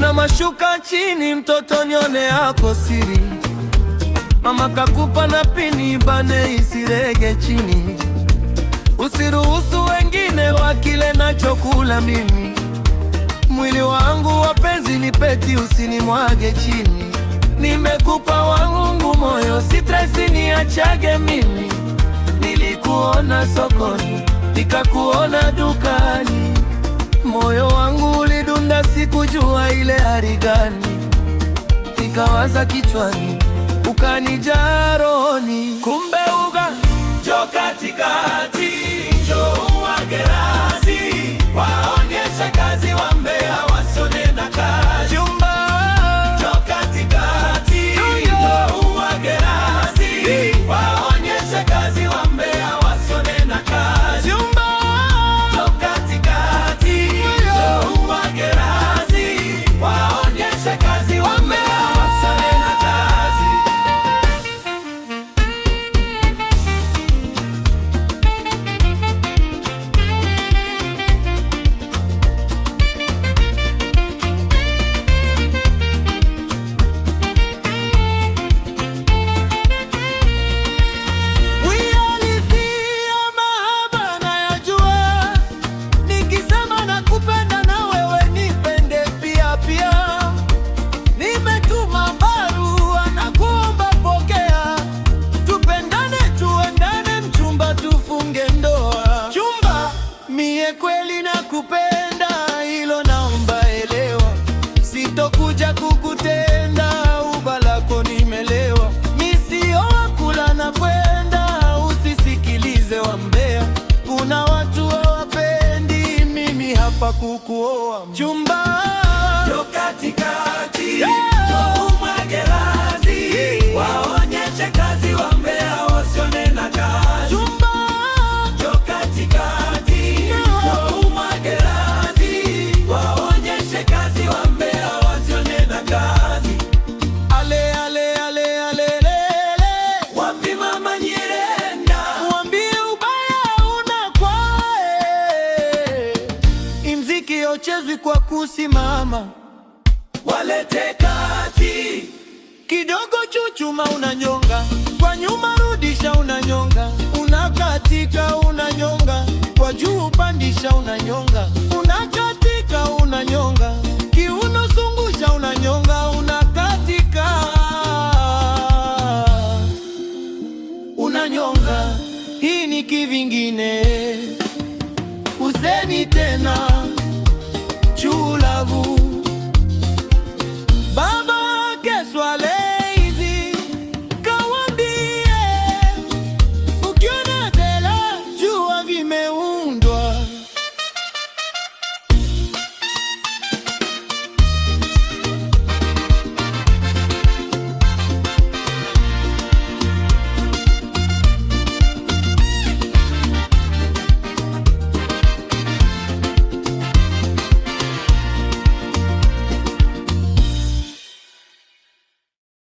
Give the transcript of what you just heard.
Kuna mashuka chini, mtoto nione yako siri. Mama kakupa na pini, bane isirege chini. Usiruhusu wengine wakile nachokula mimi. Mwili wangu wapenzi ni peti, usinimwage chini. Nimekupa wangu moyo, sitresi niachage mimi. Nilikuona sokoni, nikakuona dukani. Moyo wangu ulidunda, sikujua ile hali gani. Nikawaza kichwani, ukanijaa rohoni. Kumbe njoo katikati, njoo uwage razi, waonyeshe kazi wambea wasione na kazi. Njoo katikati, njoo uwage razi, waonyeshe kazi wambea wasione na kazi. Njoo katikati, njoo uwage razi, waonyeshe kazi wambea wasione na kazi. Kweli nakupenda, hilo naomba elewa. Sitokuja kukutenda, ubalako nimelewa. Misio kula na kwenda, usisikilize wambea. Kuna watu hawapendi, mimi hapa kukuoa mchumba. Njoo katikati, njoo umwage razi, waonyeshe kazi wambea wasione na kazi. Njoo katikati, chezwi kwa kusimama. Walete kati kidogo, chuchuma unanyonga, kwa nyuma rudisha unanyonga, unakatika unanyonga, kwa juu pandisha unanyonga, unakatika unanyonga, kiuno zungusha unanyonga, unakatika unanyonga. Hii ni kivingine, useni tena chulavu.